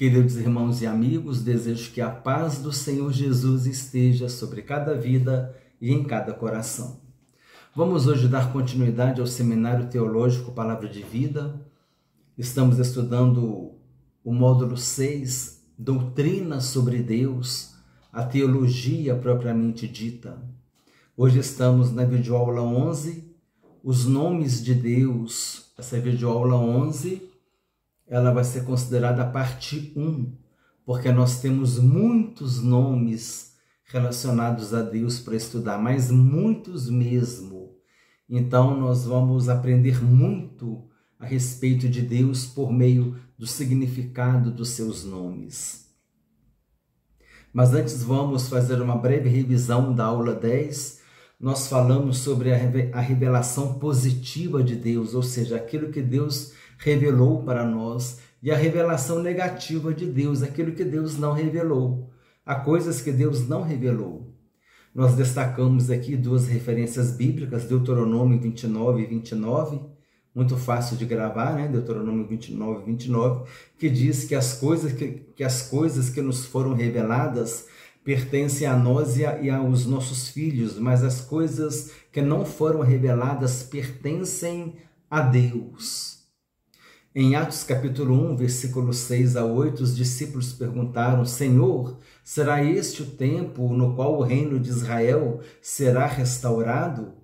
Queridos irmãos e amigos, desejo que a paz do Senhor Jesus esteja sobre cada vida e em cada coração. Vamos hoje dar continuidade ao Seminário Teológico Palavra de Vida. Estamos estudando o módulo 6, Doutrina sobre Deus, a teologia propriamente dita. Hoje estamos na videoaula 11, os nomes de Deus. Essa videoaula 11, ela vai ser considerada a parte 1, porque nós temos muitos nomes relacionados a Deus para estudar, mas muitos mesmo. Então nós vamos aprender muito a respeito de Deus por meio do significado dos seus nomes. Mas antes vamos fazer uma breve revisão da aula 10. Nós falamos sobre a revelação positiva de Deus, ou seja, aquilo que Deus revelou para nós, e a revelação negativa de Deus, aquilo que Deus não revelou. Há coisas que Deus não revelou. Nós destacamos aqui duas referências bíblicas, Deuteronômio 29 e 29, muito fácil de gravar, né? Deuteronômio 29 e 29, que diz que as coisas que nos foram reveladas pertencem a nós e aos nossos filhos, mas as coisas que não foram reveladas pertencem a Deus. Em Atos capítulo 1, versículos 6 a 8, os discípulos perguntaram: Senhor, será este o tempo no qual o reino de Israel será restaurado?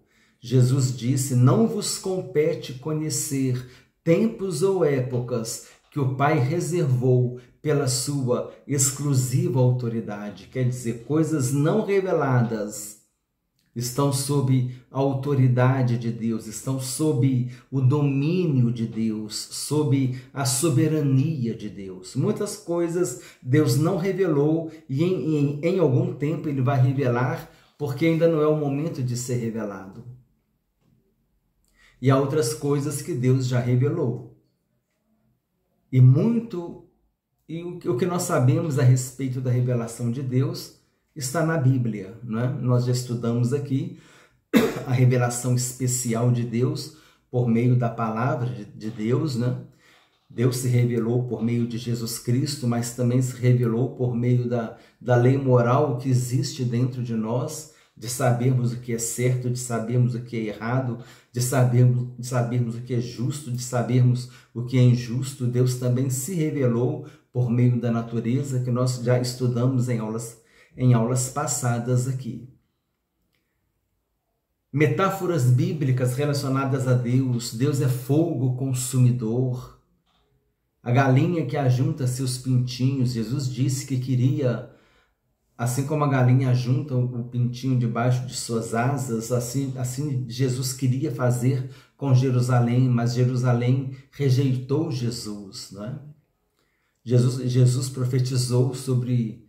Jesus disse: não vos compete conhecer tempos ou épocas que o Pai reservou pela sua exclusiva autoridade. Quer dizer, coisas não reveladas estão sob a autoridade de Deus, estão sob o domínio de Deus, sob a soberania de Deus. Muitas coisas Deus não revelou e em algum tempo Ele vai revelar, porque ainda não é o momento de ser revelado. E há outras coisas que Deus já revelou. E o que nós sabemos a respeito da revelação de Deus está na Bíblia, né? Nós já estudamos aqui a revelação especial de Deus por meio da palavra de Deus, né? Deus se revelou por meio de Jesus Cristo, mas também se revelou por meio da lei moral que existe dentro de nós, de sabermos o que é certo, de sabermos o que é errado, de sabermos o que é justo, de sabermos o que é injusto. Deus também se revelou por meio da natureza, que nós já estudamos em aulas passadas aqui. Metáforas bíblicas relacionadas a Deus. Deus é fogo consumidor. A galinha que ajunta seus pintinhos. Jesus disse que queria, assim como a galinha ajunta o pintinho debaixo de suas asas, assim Jesus queria fazer com Jerusalém, mas Jerusalém rejeitou Jesus, não é? Jesus profetizou sobre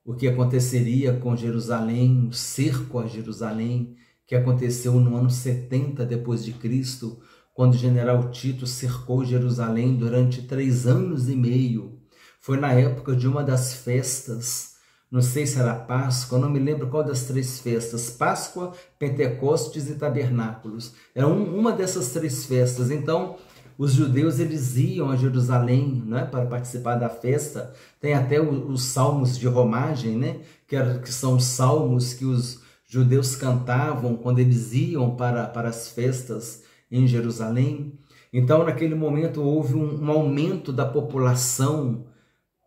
o que aconteceria com Jerusalém, o cerco a Jerusalém, que aconteceu no ano 70 depois de Cristo, quando o general Tito cercou Jerusalém durante 3 anos e meio. Foi na época de uma das festas, não sei se era Páscoa, não me lembro qual das 3 festas, Páscoa, Pentecostes e Tabernáculos. Era uma dessas 3 festas. Então, os judeus, eles iam a Jerusalém, né, para participar da festa. Tem até os salmos de romagem, né, que são os salmos que os judeus cantavam quando eles iam para as festas em Jerusalém. Então, naquele momento, houve um aumento da população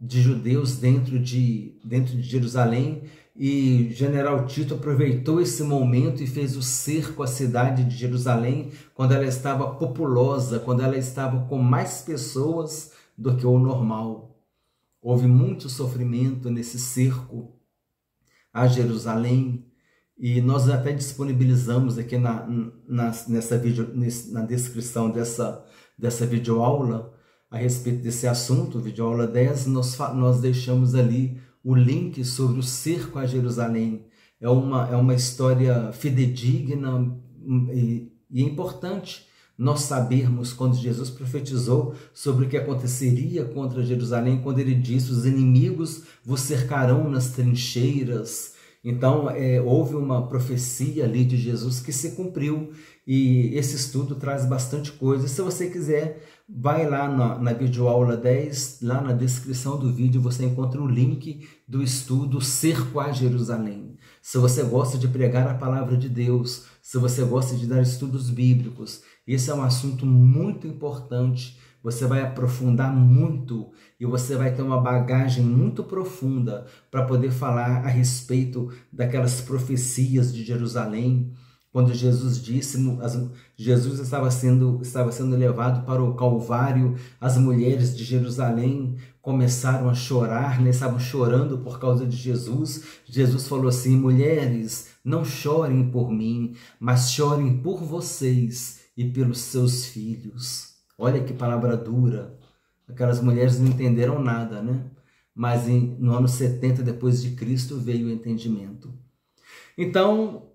de judeus dentro de Jerusalém, e general Tito aproveitou esse momento e fez o cerco à cidade de Jerusalém quando ela estava populosa, quando ela estava com mais pessoas do que o normal. Houve muito sofrimento nesse cerco a Jerusalém, e nós até disponibilizamos aqui na descrição dessa videoaula a respeito desse assunto, videoaula 10, nós deixamos ali o link sobre o cerco a Jerusalém. É uma história fidedigna e é importante nós sabermos quando Jesus profetizou sobre o que aconteceria contra Jerusalém, quando ele disse: os inimigos vos cercarão nas trincheiras. Então, houve uma profecia ali de Jesus que se cumpriu, e esse estudo traz bastante coisa. Se você quiser, vai lá na videoaula 10, lá na descrição do vídeo você encontra o link do estudo Cerco a Jerusalém. Se você gosta de pregar a palavra de Deus, se você gosta de dar estudos bíblicos, esse é um assunto muito importante. Você vai aprofundar muito e você vai ter uma bagagem muito profunda para poder falar a respeito daquelas profecias de Jerusalém. Quando Jesus disse, Jesus estava sendo levado para o Calvário, as mulheres de Jerusalém começaram a chorar, né? Estavam chorando por causa de Jesus. Jesus falou assim: mulheres, não chorem por mim, mas chorem por vocês e pelos seus filhos. Olha que palavra dura. Aquelas mulheres não entenderam nada, né? Mas no ano 70 depois de Cristo veio o entendimento. Então,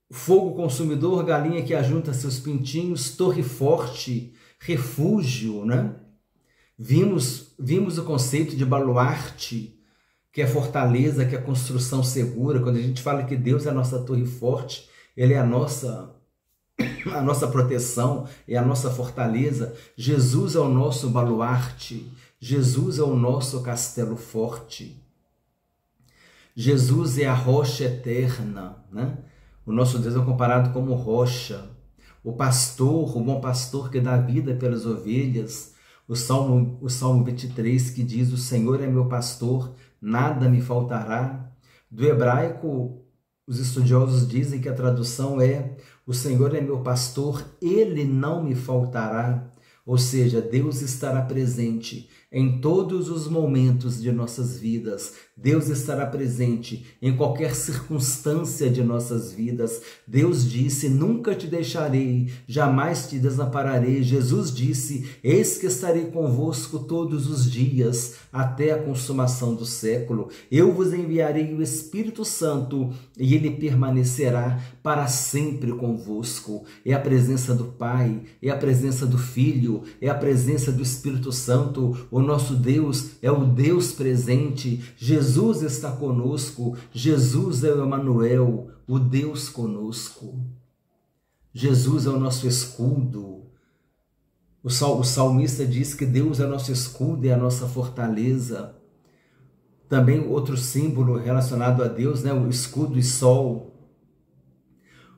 fogo consumidor, galinha que ajunta seus pintinhos, torre forte, refúgio, né? Vimos o conceito de baluarte, que é fortaleza, que é construção segura. Quando a gente fala que Deus é a nossa torre forte, Ele é a nossa proteção, é a nossa fortaleza. Jesus é o nosso baluarte, Jesus é o nosso castelo forte. Jesus é a rocha eterna, né? O nosso Deus é comparado como rocha. O pastor, o bom pastor que dá vida pelas ovelhas. O Salmo 23 que diz: o Senhor é meu pastor, nada me faltará. Do hebraico, os estudiosos dizem que a tradução é: o Senhor é meu pastor, ele não me faltará. Ou seja, Deus estará presente em todos os momentos de nossas vidas. Deus estará presente em qualquer circunstância de nossas vidas. Deus disse: nunca te deixarei, jamais te desampararei. Jesus disse: eis que estarei convosco todos os dias, até a consumação do século. Eu vos enviarei o Espírito Santo e ele permanecerá para sempre convosco. É a presença do Pai, é a presença do Filho, é a presença do Espírito Santo. O nosso Deus é o Deus presente. Jesus está conosco. Jesus é o Emanuel, o Deus conosco. Jesus é o nosso escudo. O salmista diz que Deus é o nosso escudo e a nossa fortaleza. Também outro símbolo relacionado a Deus, né? O escudo e sol.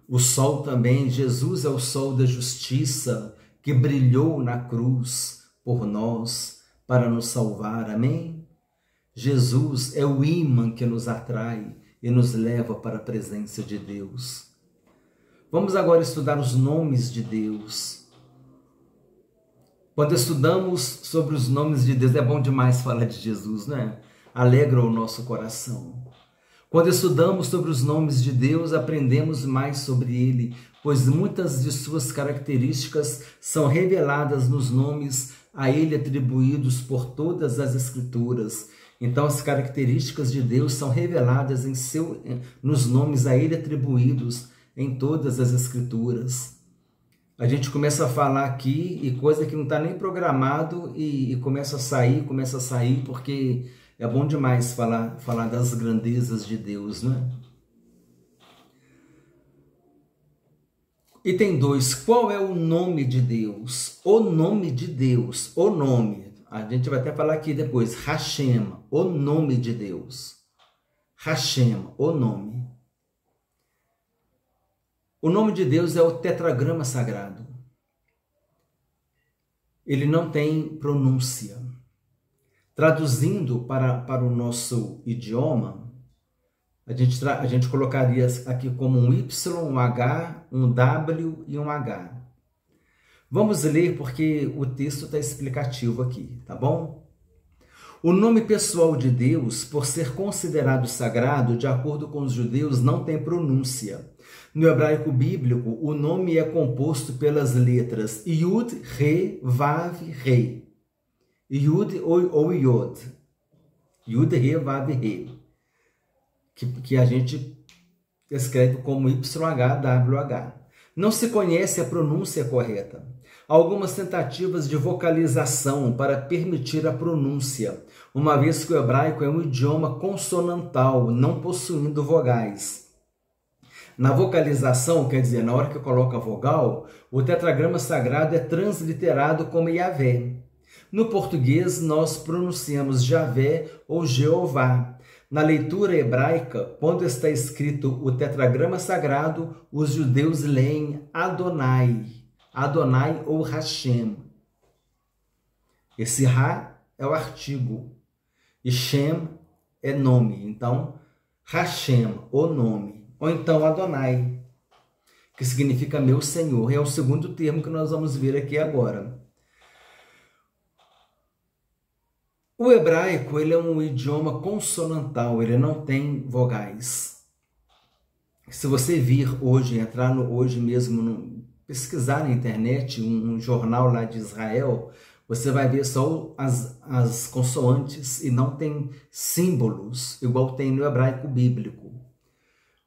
O sol também, Jesus é o sol da justiça que brilhou na cruz por nós para nos salvar, amém? Jesus é o ímã que nos atrai e nos leva para a presença de Deus. Vamos agora estudar os nomes de Deus. Quando estudamos sobre os nomes de Deus, é bom demais falar de Jesus, né? Alegra o nosso coração. Quando estudamos sobre os nomes de Deus, aprendemos mais sobre Ele, pois muitas de suas características são reveladas nos nomes a Ele atribuídos por todas as Escrituras. Então, as características de Deus são reveladas nos nomes a Ele atribuídos em todas as Escrituras. A gente começa a falar aqui e coisa que não está nem programado e começa a sair, porque é bom demais falar das grandezas de Deus, né? Item 2. Qual é o nome de Deus? O nome de Deus. O nome. A gente vai até falar aqui depois. Hashem. O nome de Deus. Hashem. O nome. O nome de Deus é o tetragrama sagrado. Ele não tem pronúncia. Traduzindo para o nosso idioma, a gente colocaria aqui como um Y, um H, um W e um H. Vamos ler porque o texto está explicativo aqui, tá bom? O nome pessoal de Deus, por ser considerado sagrado, de acordo com os judeus, não tem pronúncia. No hebraico bíblico, o nome é composto pelas letras Yud, Re, Vav, Re. Yud ou Yod. Yud, Re, Vav, Re. Que a gente escreve como YHWH. Não se conhece a pronúncia correta. Há algumas tentativas de vocalização para permitir a pronúncia, uma vez que o hebraico é um idioma consonantal, não possuindo vogais. Na vocalização, quer dizer, na hora que coloca a vogal, o tetragrama sagrado é transliterado como Yahvé. No português, nós pronunciamos Javé ou Jeová. Na leitura hebraica, quando está escrito o tetragrama sagrado, os judeus leem Adonai, Adonai ou Hashem. Esse Ra é o artigo e Shem é nome. Então, Hashem, o nome. Ou então Adonai, que significa meu Senhor. É o segundo termo que nós vamos ver aqui agora. O hebraico, ele é um idioma consonantal, ele não tem vogais. Se você vir hoje, entrar hoje mesmo, pesquisar na internet um jornal lá de Israel, você vai ver só as consoantes e não tem símbolos, igual tem no hebraico bíblico.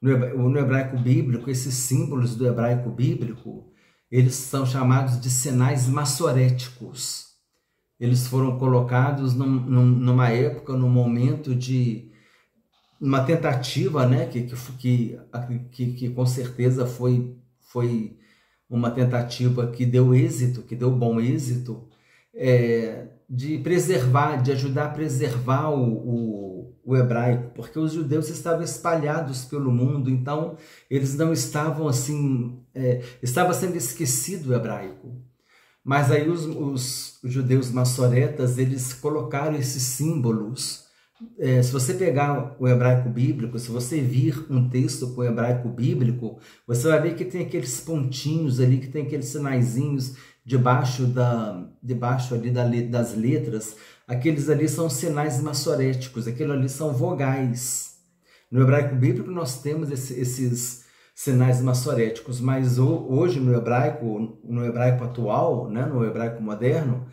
No hebraico bíblico, esses símbolos do hebraico bíblico, eles são chamados de sinais massoréticos. Eles foram colocados numa época, num momento de uma tentativa, né, que com certeza foi uma tentativa que deu êxito, que deu bom êxito, de preservar, de ajudar a preservar o hebraico, porque os judeus estavam espalhados pelo mundo, então eles não estavam assim, estava sendo esquecido o hebraico. Mas aí os judeus massoretas, eles colocaram esses símbolos. Se você pegar o hebraico bíblico, se você vir um texto com o hebraico bíblico, você vai ver que tem aqueles pontinhos ali, que tem aqueles sinaizinhos debaixo ali das letras. Aqueles ali são sinais massoréticos, aqueles ali são vogais. No hebraico bíblico nós temos esses sinais massoréticos, mas hoje no hebraico atual, né, no hebraico moderno,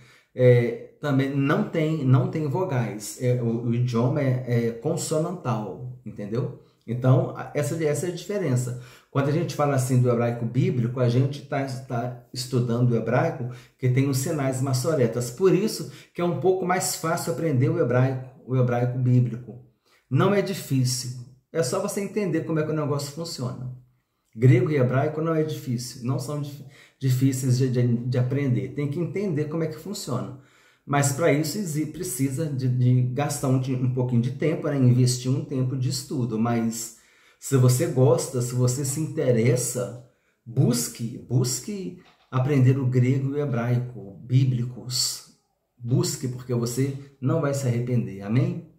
também não tem vogais. O idioma é consonantal, entendeu? Então, essa é a diferença. Quando a gente fala assim do hebraico bíblico, a gente está estudando o hebraico que tem os sinais massoretas. Por isso que é um pouco mais fácil aprender o hebraico bíblico. Não é difícil. É só você entender como é que o negócio funciona. Grego e hebraico não é difícil, não são difíceis de aprender. Tem que entender como é que funciona. Mas para isso precisa de gastar um pouquinho de tempo, né? Investir um tempo de estudo. Mas se você gosta, se você se interessa, busque aprender o grego e o hebraico, bíblicos. Busque, porque você não vai se arrepender. Amém?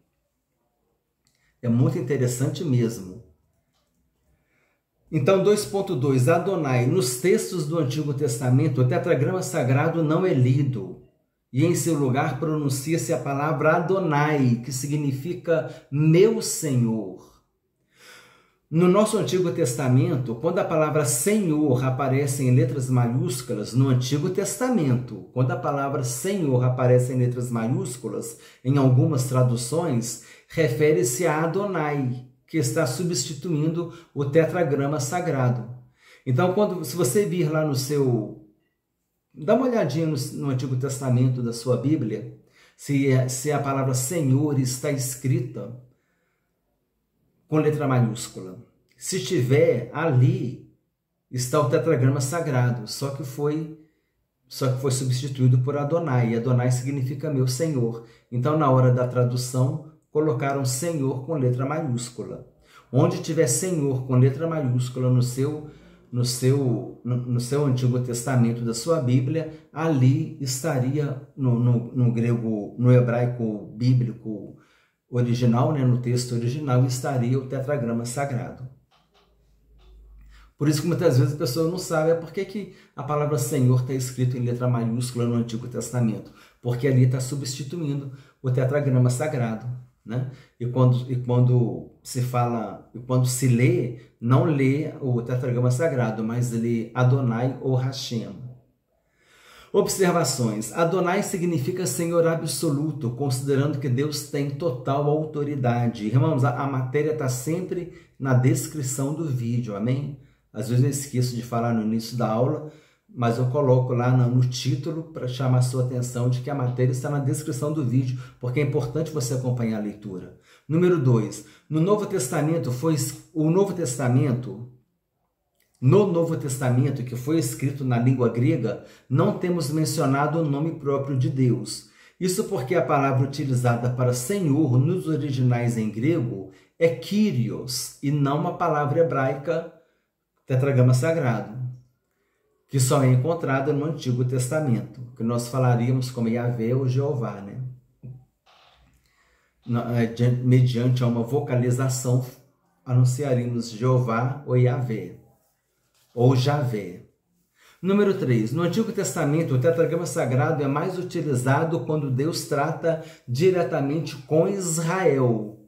É muito interessante mesmo. Então, 2.2, Adonai. Nos textos do Antigo Testamento, o tetragrama sagrado não é lido. E em seu lugar pronuncia-se a palavra Adonai, que significa meu Senhor. No nosso Antigo Testamento, quando a palavra Senhor aparece em letras maiúsculas, no Antigo Testamento, quando a palavra Senhor aparece em letras maiúsculas, em algumas traduções, refere-se a Adonai, que está substituindo o tetragrama sagrado. Então, se você vir lá no seu... Dá uma olhadinha no Antigo Testamento da sua Bíblia, se a palavra Senhor está escrita com letra maiúscula. Se tiver, ali está o tetragrama sagrado, só que foi substituído por Adonai. Adonai significa meu Senhor. Então, na hora da tradução, colocaram Senhor com letra maiúscula. Onde tiver Senhor com letra maiúscula no seu Antigo Testamento da sua Bíblia, ali estaria no grego, no hebraico bíblico original, né, no texto original, estaria o tetragrama sagrado. Por isso que muitas vezes a pessoa não sabe por que a palavra Senhor está escrito em letra maiúscula no Antigo Testamento, porque ali está substituindo o tetragrama sagrado, né? E quando se lê, não lê o tetragrama sagrado, mas lê Adonai ou Hashem. Observações. Adonai significa Senhor absoluto, considerando que Deus tem total autoridade. Irmãos, a matéria está sempre na descrição do vídeo, amém? Às vezes eu esqueço de falar no início da aula, mas eu coloco lá no título para chamar a sua atenção de que a matéria está na descrição do vídeo, porque é importante você acompanhar a leitura. Número 2. O Novo Testamento No Novo Testamento, que foi escrito na língua grega, não temos mencionado o nome próprio de Deus. Isso porque a palavra utilizada para Senhor nos originais em grego é Kyrios e não a palavra hebraica tetragrama sagrado, que só é encontrada no Antigo Testamento, que nós falaríamos como Yahvé ou Jeová, né? Mediante uma vocalização, anunciaríamos Jeová ou Yahvé, ou Javé. Número 3. No Antigo Testamento, o tetragrama sagrado é mais utilizado quando Deus trata diretamente com Israel.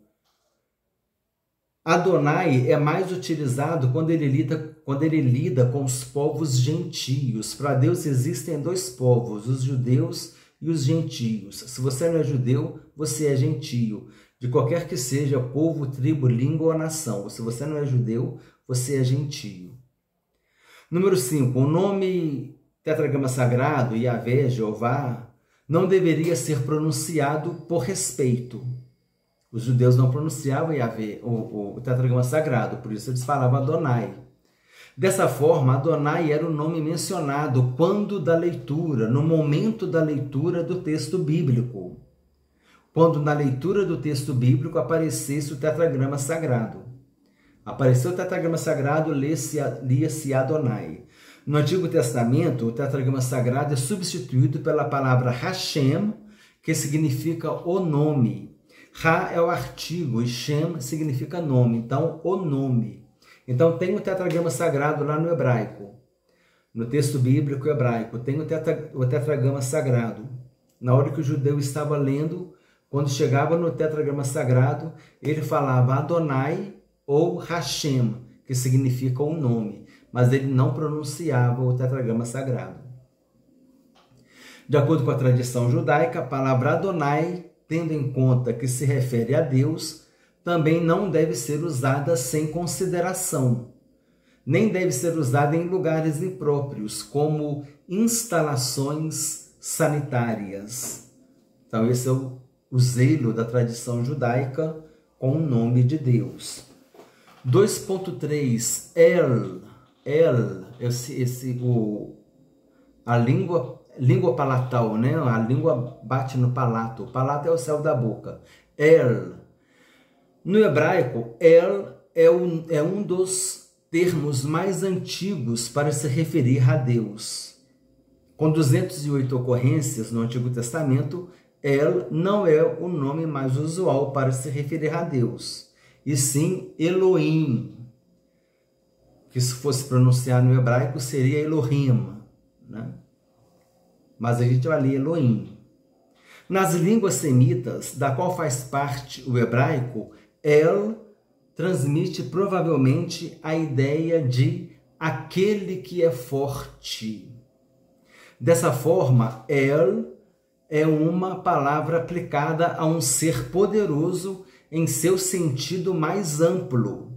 Adonai é mais utilizado quando ele lida com os povos gentios. Para Deus existem dois povos, os judeus e os gentios. Se você não é judeu, você é gentio. De qualquer que seja povo, tribo, língua ou nação. Se você não é judeu, você é gentio. Número 5. O nome tetragrama sagrado, Yahvé, Jeová, não deveria ser pronunciado por respeito. Os judeus não pronunciavam Yahvé, o tetragrama sagrado, por isso eles falavam Adonai. Dessa forma, Adonai era o nome mencionado quando da leitura, no momento da leitura do texto bíblico. Quando na leitura do texto bíblico aparecesse o tetragrama sagrado. Apareceu o tetragrama sagrado, lia-se Adonai. No Antigo Testamento, o tetragrama sagrado é substituído pela palavra Hashem, que significa o nome. Ra é o artigo e Shem significa nome, então o nome. Então tem o tetragrama sagrado lá no hebraico. No texto bíblico hebraico tem o tetragrama sagrado. Na hora que o judeu estava lendo, quando chegava no tetragrama sagrado, ele falava Adonai ou Hashem, que significa o nome, mas ele não pronunciava o tetragrama sagrado. De acordo com a tradição judaica, a palavra Adonai, tendo em conta que se refere a Deus, também não deve ser usada sem consideração, nem deve ser usada em lugares impróprios, como instalações sanitárias. Então esse é o zelo da tradição judaica com o nome de Deus. 2.3, a língua palatal, né? A língua bate no palato. O palato é o céu da boca. No hebraico, é um dos termos mais antigos para se referir a Deus. Com 208 ocorrências no Antigo Testamento, não é o nome mais usual para se referir a Deus, e sim Elohim, que se fosse pronunciar no hebraico seria Elohim, né? Mas a gente vai ler Elohim. Nas línguas semitas, da qual faz parte o hebraico, transmite provavelmente a ideia de aquele que é forte. Dessa forma, é uma palavra aplicada a um ser poderoso em seu sentido mais amplo.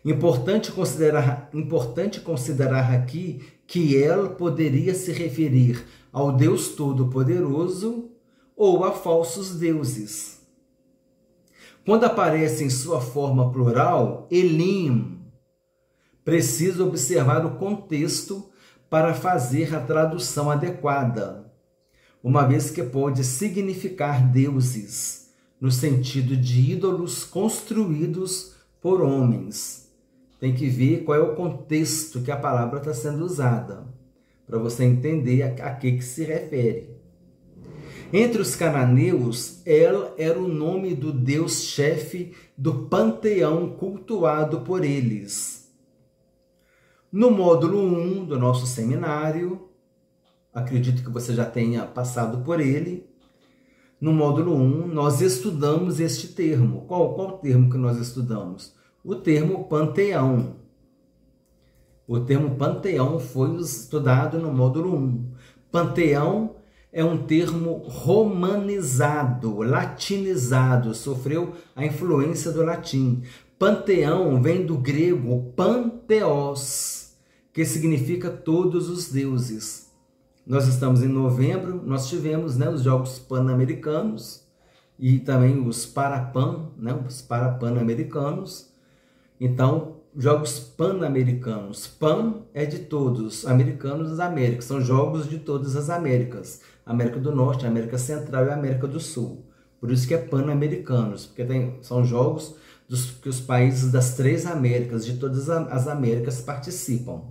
Importante considerar aqui que poderia se referir ao Deus Todo-Poderoso ou a falsos deuses. Quando aparece em sua forma plural, Elim, precisa observar o contexto para fazer a tradução adequada, uma vez que pode significar deuses, no sentido de ídolos construídos por homens. Tem que ver qual é o contexto que a palavra está sendo usada, para você entender a que se refere. Entre os cananeus, era o nome do deus-chefe do panteão cultuado por eles. No módulo 1 do nosso seminário, acredito que você já tenha passado por ele, no módulo 1 nós estudamos este termo. Qual termo que nós estudamos? O termo panteão. O termo panteão foi estudado no módulo 1. Panteão é um termo romanizado, latinizado, sofreu a influência do latim. Panteão vem do grego panteos, que significa todos os deuses. Nós estamos em novembro, nós tivemos, os Jogos Pan-Americanos e também os Parapan, os Parapan-Americanos. Então, Jogos Pan-Americanos. Pan é de todos, americanos das Américas. São jogos de todas as Américas. América do Norte, América Central e América do Sul. Por isso que é Pan-Americanos, porque são jogos que os países das 3 Américas, de todas as Américas, participam.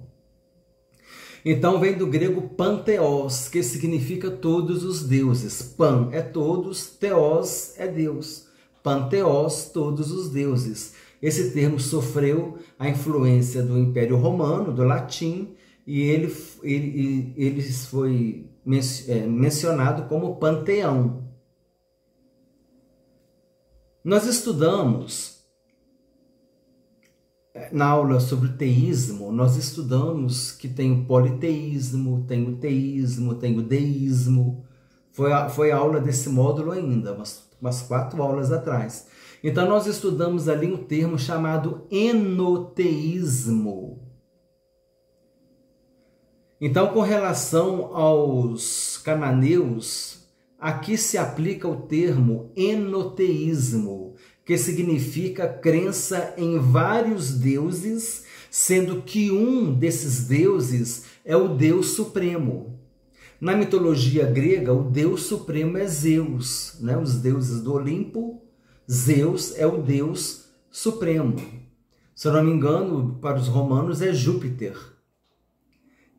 Então vem do grego panteós, que significa todos os deuses. Pan é todos, teós é Deus. Panteós, todos os deuses. Esse termo sofreu a influência do Império Romano, do latim, e ele foi mencionado como panteão. Nós estudamos, na aula sobre o teísmo, nós estudamos que tem o politeísmo, tem o teísmo, tem o deísmo. Foi a aula desse módulo ainda, umas 4 aulas atrás. Então, nós estudamos ali um termo chamado enoteísmo. Então, com relação aos cananeus, aqui se aplica o termo enoteísmo, que significa crença em vários deuses, sendo que um desses deuses é o Deus Supremo. Na mitologia grega, o Deus Supremo é Zeus, né? Os deuses do Olimpo. Zeus é o Deus Supremo. Se eu não me engano, para os romanos é Júpiter.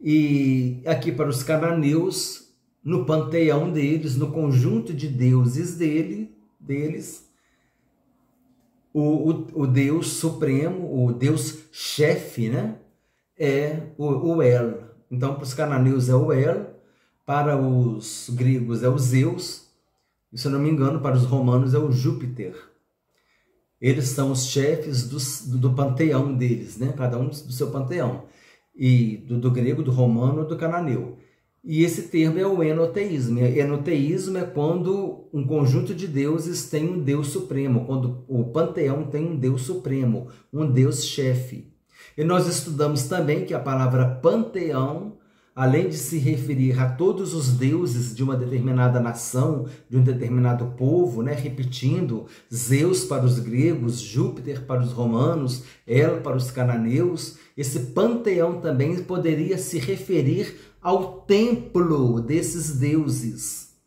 E aqui para os cananeus, no panteão deles, no conjunto de deuses deles, o Deus Supremo, o Deus chefe, né, é o El. Então, para os cananeus é o El, para os gregos é o Zeus, e, se eu não me engano, para os romanos é o Júpiter. Eles são os chefes do panteão deles, né? Cada um do seu panteão. E do grego, do romano, do cananeu. E esse termo é o enoteísmo. Enoteísmo é quando um conjunto de deuses tem um Deus supremo, quando o panteão tem um Deus supremo, um Deus chefe. E nós estudamos também que a palavra panteão, além de se referir a todos os deuses de uma determinada nação, de um determinado povo, né? Repetindo, Zeus para os gregos, Júpiter para os romanos, El para os cananeus, esse panteão também poderia se referir ao templo desses deuses.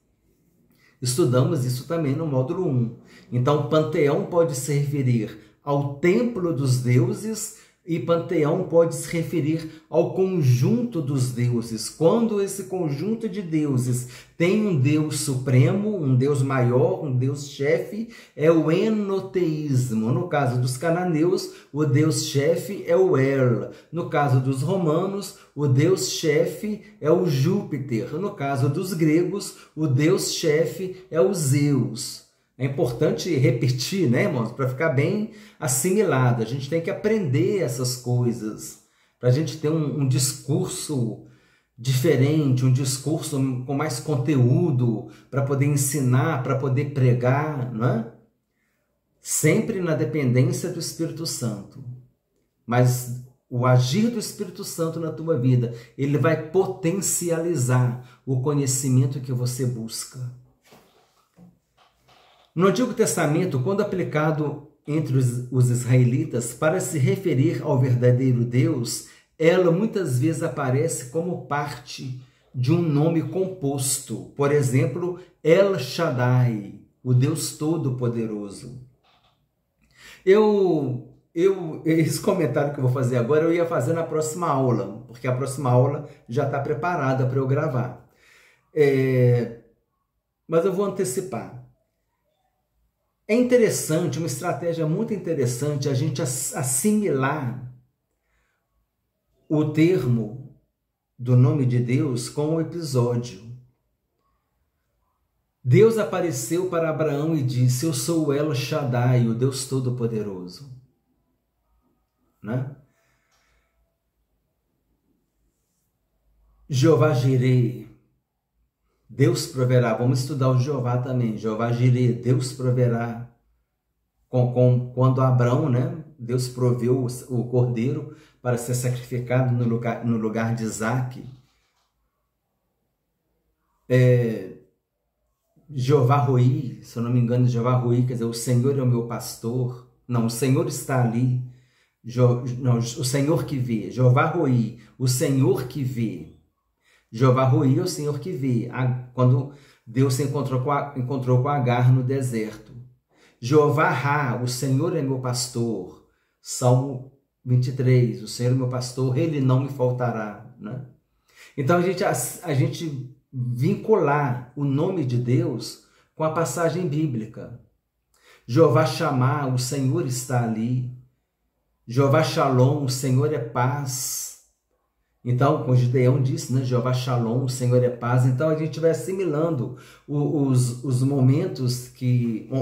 Estudamos isso também no módulo 1. Então, o panteão pode se referir ao templo dos deuses, e panteão pode se referir ao conjunto dos deuses. Quando esse conjunto de deuses tem um Deus supremo, um Deus maior, um Deus chefe, é o enoteísmo. No caso dos cananeus, o Deus chefe é o El. No caso dos romanos, o Deus chefe é o Júpiter. No caso dos gregos, o Deus chefe é o Zeus. É importante repetir, né, irmãos? Para ficar bem assimilado. A gente tem que aprender essas coisas para a gente ter um discurso diferente, um discurso com mais conteúdo, para poder ensinar, para poder pregar, não é? Sempre na dependência do Espírito Santo. Mas o agir do Espírito Santo na tua vida, ele vai potencializar o conhecimento que você busca. No Antigo Testamento, quando aplicado entre os israelitas para se referir ao verdadeiro Deus, ela muitas vezes aparece como parte de um nome composto. Por exemplo, El Shaddai, o Deus Todo-Poderoso. Esse comentário que eu vou fazer agora, eu ia fazer na próxima aula, porque a próxima aula já está preparada para eu gravar. Mas eu vou antecipar. É interessante, uma estratégia muito interessante, a gente assimilar o termo do nome de Deus com o episódio. Deus apareceu para Abraão e disse: eu sou o El Shaddai, o Deus Todo-Poderoso. Né? Jeová Jireh, Deus proverá. Vamos estudar o Jeová também. Jeová Jireh, Deus proverá. Quando Abraão, né, Deus proveu o cordeiro para ser sacrificado no lugar de Isaque. Jeová Roi, se eu não me engano, Jeová Roi, quer dizer, o Senhor é o meu pastor. Não, o Senhor está ali. Não, o Senhor que vê, Jeová Roi, o Senhor que vê. Jeová Roi é o Senhor que vê, quando Deus se encontrou com Agar no deserto. Jeová Ra, o Senhor é meu pastor. Salmo 23, o Senhor é meu pastor, ele não me faltará. Né? Então a gente vincular o nome de Deus com a passagem bíblica. Jeová Shammah, o Senhor está ali. Jeová Shalom, o Senhor é paz. Então, como Gideão disse, né? Jeová Shalom, o Senhor é paz. Então, a gente vai assimilando os momentos,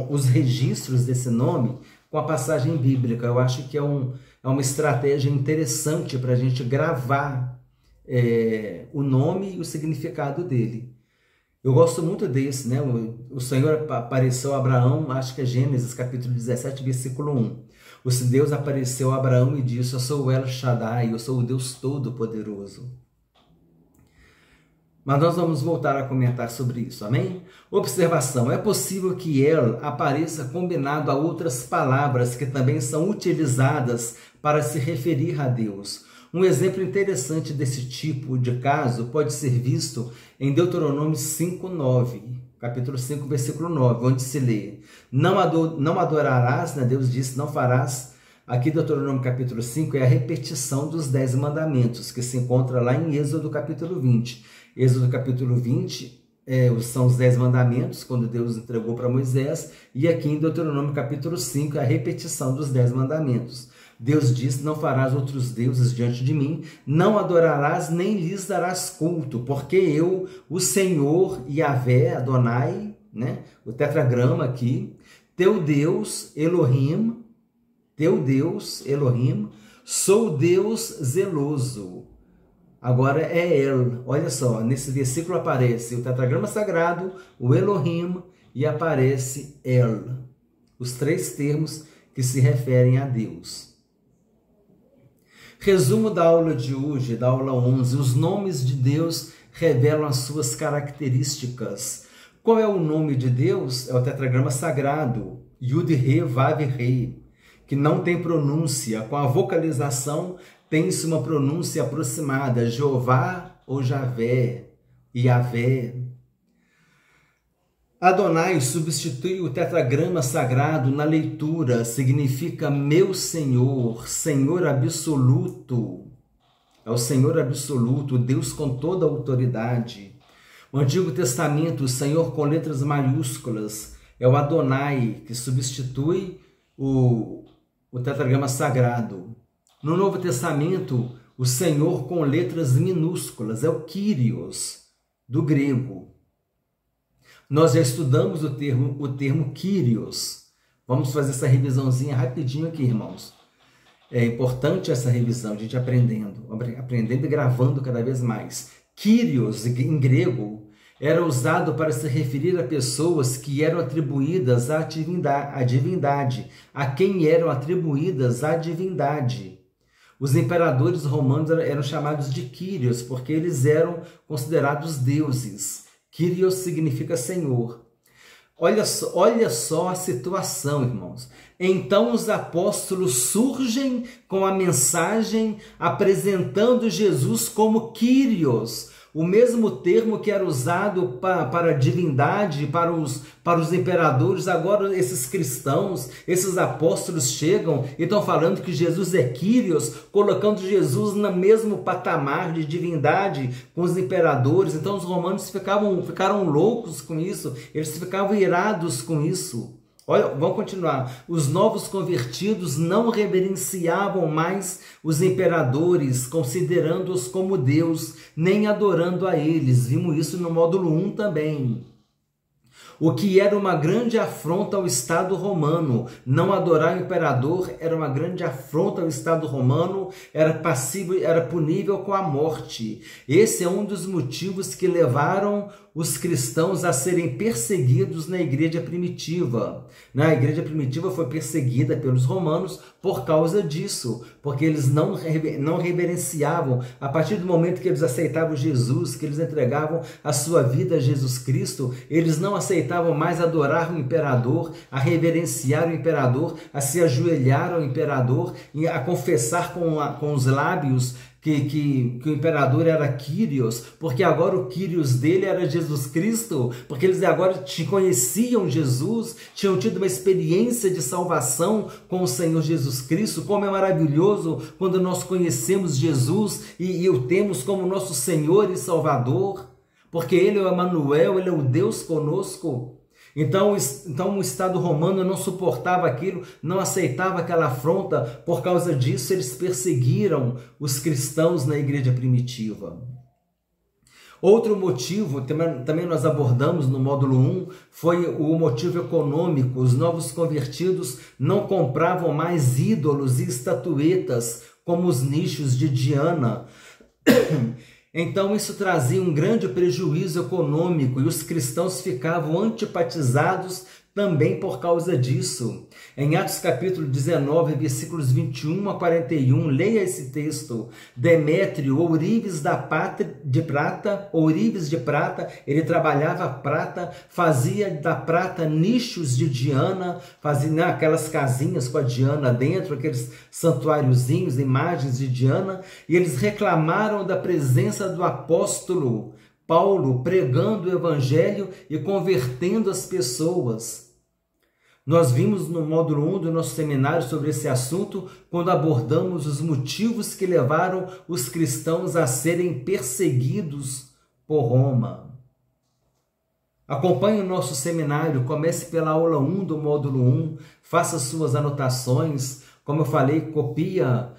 os registros desse nome com a passagem bíblica. Eu acho que é uma estratégia interessante para a gente gravar o nome e o significado dele. Eu gosto muito desse, né? O Senhor apareceu a Abraão, acho que é Gênesis capítulo 17, versículo 1. Deus apareceu a Abraão e disse: eu sou o El Shaddai, eu sou o Deus Todo-Poderoso. Mas nós vamos voltar a comentar sobre isso, amém? Observação: é possível que El apareça combinado a outras palavras que também são utilizadas para se referir a Deus. Um exemplo interessante desse tipo de caso pode ser visto em Deuteronômio 5:9, capítulo 5, versículo 9, onde se lê: não adorarás, né? Deus disse, não farás. Aqui Deuteronômio capítulo 5 é a repetição dos 10 mandamentos, que se encontra lá em Êxodo capítulo 20. Êxodo capítulo 20 são os 10 mandamentos, quando Deus entregou para Moisés, e aqui em Deuteronômio capítulo 5 é a repetição dos 10 mandamentos. Deus disse: não farás outros deuses diante de mim, não adorarás nem lhes darás culto, porque eu, o Senhor Yahvé, Adonai, né? O tetragrama aqui, teu Deus Elohim, sou Deus zeloso. Agora é El, olha só, nesse versículo aparece o tetragrama sagrado, o Elohim, e aparece El, os 3 termos que se referem a Deus. Resumo da aula de hoje, da aula 11, os nomes de Deus revelam as suas características. Qual é o nome de Deus? É o tetragrama sagrado, Yud-He, Vav-He, que não tem pronúncia. Com a vocalização, tem-se uma pronúncia aproximada, Jeová ou Javé, Yahvé. Adonai substitui o tetragrama sagrado na leitura, significa meu Senhor, Senhor absoluto. É o Senhor absoluto, Deus com toda a autoridade. O Antigo Testamento, o Senhor com letras maiúsculas, é o Adonai, que substitui o tetragrama sagrado. No Novo Testamento, o Senhor com letras minúsculas, é o Kyrios, do grego. Nós já estudamos o termo Kyrios. Vamos fazer essa revisãozinha rapidinho aqui, irmãos. É importante essa revisão, a gente aprendendo e gravando cada vez mais. Kyrios, em grego, era usado para se referir a pessoas que eram atribuídas à divindade, a quem eram atribuídas à divindade. Os imperadores romanos eram chamados de Kyrios, porque eles eram considerados deuses. Kyrios significa Senhor. Olha só a situação, irmãos. Então os apóstolos surgem com a mensagem apresentando Jesus como Kyrios, o mesmo termo que era usado para a divindade, para os imperadores. Agora esses cristãos, esses apóstolos chegam e estão falando que Jesus é Kyrios, colocando Jesus no mesmo patamar de divindade com os imperadores. Então os romanos ficaram loucos com isso, eles ficavam irados com isso. Olha, vamos continuar. Os novos convertidos não reverenciavam mais os imperadores, considerando-os como Deus, nem adorando a eles. Vimos isso no módulo 1 também. O que era uma grande afronta ao Estado romano. Não adorar o imperador era uma grande afronta ao Estado romano, era punível com a morte. Esse é um dos motivos que levaram os cristãos a serem perseguidos na igreja primitiva. A igreja primitiva foi perseguida pelos romanos por causa disso, porque eles não reverenciavam. A partir do momento que eles aceitavam Jesus, que eles entregavam a sua vida a Jesus Cristo, eles não aceitavam aceitavam mais adorar o imperador, a reverenciar o imperador, a se ajoelhar ao imperador, a confessar com os lábios que o imperador era Quírios, porque agora o Quírios dele era Jesus Cristo, porque eles agora conheciam Jesus, tinham tido uma experiência de salvação com o Senhor Jesus Cristo. Como é maravilhoso quando nós conhecemos Jesus e o temos como nosso Senhor e Salvador, porque Ele é o Emanuel, Ele é o Deus conosco. Então o Estado romano não suportava aquilo, não aceitava aquela afronta. Por causa disso, eles perseguiram os cristãos na igreja primitiva. Outro motivo, também nós abordamos no módulo 1, foi o motivo econômico. Os novos convertidos não compravam mais ídolos e estatuetas, como os nichos de Diana. Então isso trazia um grande prejuízo econômico e os cristãos ficavam antipatizados também por causa disso. Em Atos capítulo 19, versículos 21 a 41, leia esse texto. Demétrio, ourives de prata, ele trabalhava prata, fazia da prata nichos de Diana, fazia aquelas casinhas com a Diana dentro, aqueles santuáriozinhos, imagens de Diana, e eles reclamaram da presença do apóstolo Paulo pregando o evangelho e convertendo as pessoas. Nós vimos no módulo 1 do nosso seminário sobre esse assunto, quando abordamos os motivos que levaram os cristãos a serem perseguidos por Roma. Acompanhe o nosso seminário, comece pela aula 1 do módulo 1, faça suas anotações, como eu falei, copia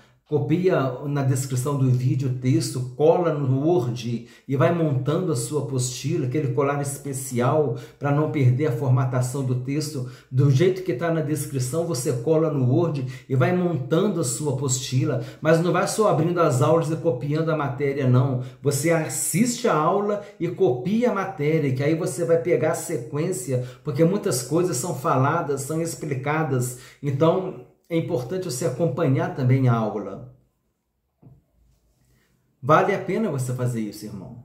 na descrição do vídeo o texto, cola no Word e vai montando a sua apostila, aquele colar especial para não perder a formatação do texto. Do jeito que está na descrição, você cola no Word e vai montando a sua apostila, mas não vai só abrindo as aulas e copiando a matéria, não. Você assiste a aula e copia a matéria, que aí você vai pegar a sequência, porque muitas coisas são faladas, são explicadas. Então, é importante você acompanhar também a aula. Vale a pena você fazer isso, irmão.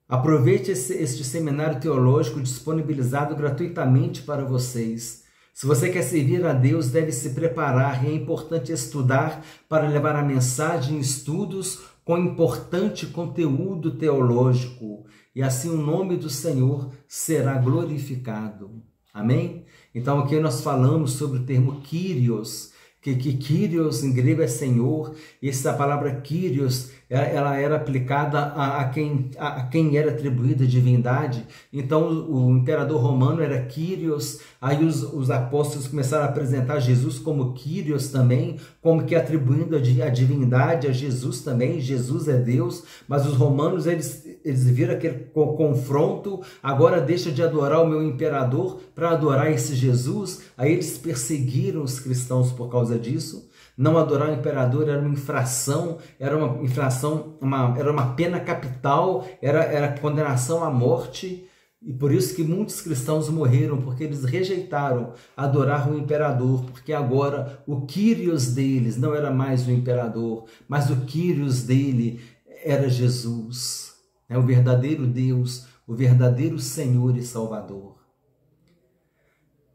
Aproveite este seminário teológico disponibilizado gratuitamente para vocês. Se você quer servir a Deus, deve se preparar e é importante estudar para levar a mensagem em estudos com importante conteúdo teológico. E assim o nome do Senhor será glorificado. Amém? Então aqui nós falamos sobre o termo Kyrios, que Kyrios em grego é Senhor, e essa palavra Kyrios, ela era aplicada a quem era atribuída divindade. Então o imperador romano era Kyrios, aí os apóstolos começaram a apresentar Jesus como Kyrios também, como que atribuindo a divindade a Jesus também. Jesus é Deus, mas os romanos eles viram aquele confronto, agora deixa de adorar o meu imperador para adorar esse Jesus. Aí eles perseguiram os cristãos por causa disso. Não adorar o imperador era uma infração, era uma pena capital, era condenação à morte, e por isso que muitos cristãos morreram, porque eles rejeitaram adorar o imperador, porque agora o Kyrios deles não era mais o imperador, mas o Kyrios dele era Jesus, o verdadeiro Deus, o verdadeiro Senhor e Salvador.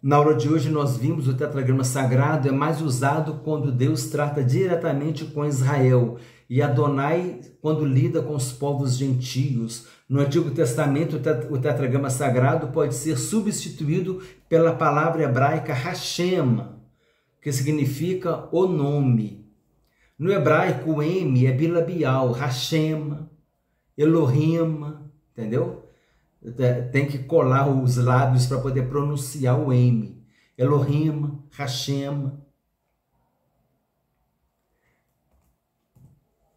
Na aula de hoje nós vimos o tetragrama sagrado é mais usado quando Deus trata diretamente com Israel e Adonai quando lida com os povos gentios. No Antigo Testamento o tetragrama sagrado pode ser substituído pela palavra hebraica Hashem, que significa o nome. No hebraico o M é bilabial, Hashem, Elohim, entendeu? Tem que colar os lábios para poder pronunciar o M. Elohim, Hashem.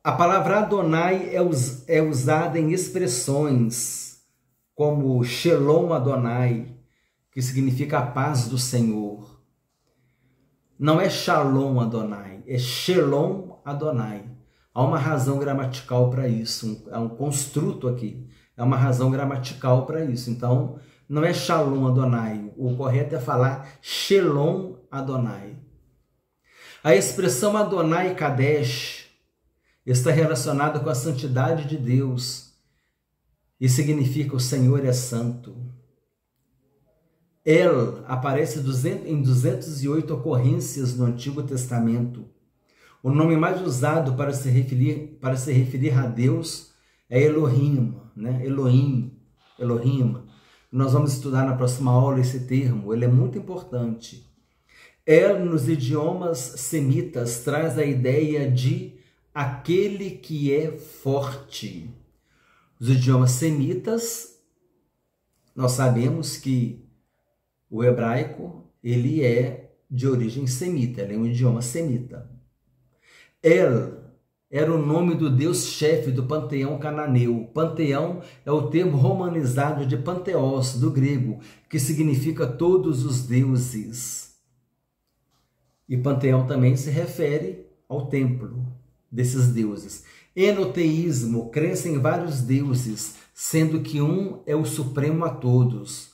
A palavra Adonai é usada em expressões como Shalom Adonai, que significa a paz do Senhor. Não é Shalom Adonai, é Shalom Adonai. Há uma razão gramatical para isso, há um construto aqui. É uma razão gramatical para isso. Então, não é Shalom Adonai. O correto é falar Shalom Adonai. A expressão Adonai Kadesh está relacionada com a santidade de Deus e significa o Senhor é santo. El aparece em 208 ocorrências no Antigo Testamento. O nome mais usado para se referir a Deus é Elohim, né? Elohim. Nós vamos estudar na próxima aula esse termo, ele é muito importante. El, nos idiomas semitas, traz a ideia de aquele que é forte. Os idiomas semitas, nós sabemos que o hebraico, ele é de origem semita, ele é um idioma semita. El era o nome do deus-chefe do panteão cananeu. Panteão é o termo romanizado de panteós, do grego, que significa todos os deuses. E panteão também se refere ao templo desses deuses. Enoteísmo, crença em vários deuses, sendo que um é o supremo a todos.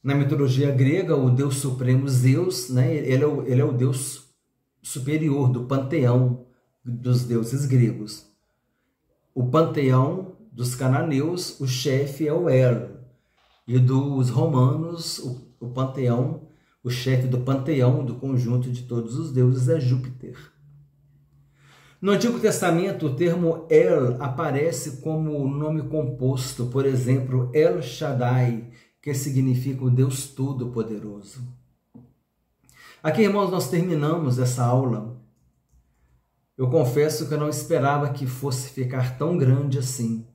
Na mitologia grega, o deus supremo Zeus, né, ele é o deus superior do panteão dos deuses gregos. O panteão dos cananeus, o chefe é o El. E dos romanos, o panteão, o chefe do panteão, do conjunto de todos os deuses, é Júpiter. No Antigo Testamento, o termo El aparece como nome composto, por exemplo, El Shaddai, que significa o Deus Todo-Poderoso. Aqui, irmãos, nós terminamos essa aula. Eu confesso que eu não esperava que fosse ficar tão grande assim.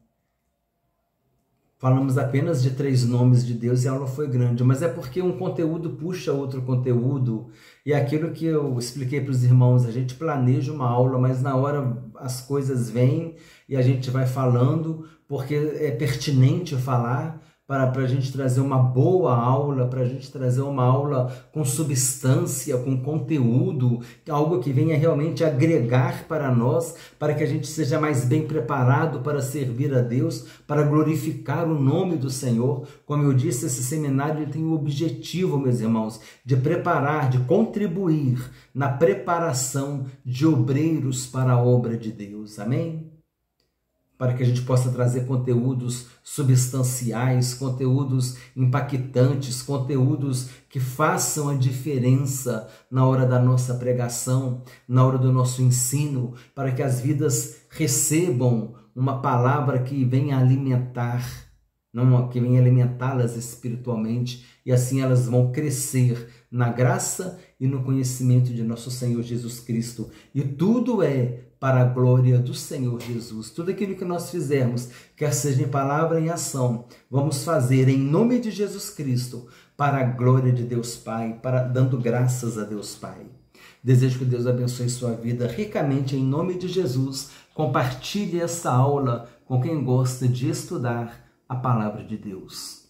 Falamos apenas de 3 nomes de Deus e a aula foi grande, mas é porque um conteúdo puxa outro conteúdo, e aquilo que eu expliquei para os irmãos, a gente planeja uma aula, mas na hora as coisas vêm e a gente vai falando, porque é pertinente falar, para a gente trazer uma boa aula, para a gente trazer uma aula com substância, com conteúdo, algo que venha realmente agregar para nós, para que a gente seja mais bem preparado para servir a Deus, para glorificar o nome do Senhor. Como eu disse, esse seminário tem o objetivo, meus irmãos, de preparar, de contribuir na preparação de obreiros para a obra de Deus. Amém? Para que a gente possa trazer conteúdos substanciais, conteúdos impactantes, conteúdos que façam a diferença na hora da nossa pregação, na hora do nosso ensino, para que as vidas recebam uma palavra que venha alimentar, que venha alimentá-las espiritualmente, e assim elas vão crescer na graça e no conhecimento de nosso Senhor Jesus Cristo. E tudo é para a glória do Senhor Jesus. Tudo aquilo que nós fizermos, quer seja em palavra ou em ação, vamos fazer em nome de Jesus Cristo, para a glória de Deus Pai, dando graças a Deus Pai. Desejo que Deus abençoe sua vida ricamente em nome de Jesus. Compartilhe essa aula com quem gosta de estudar a palavra de Deus.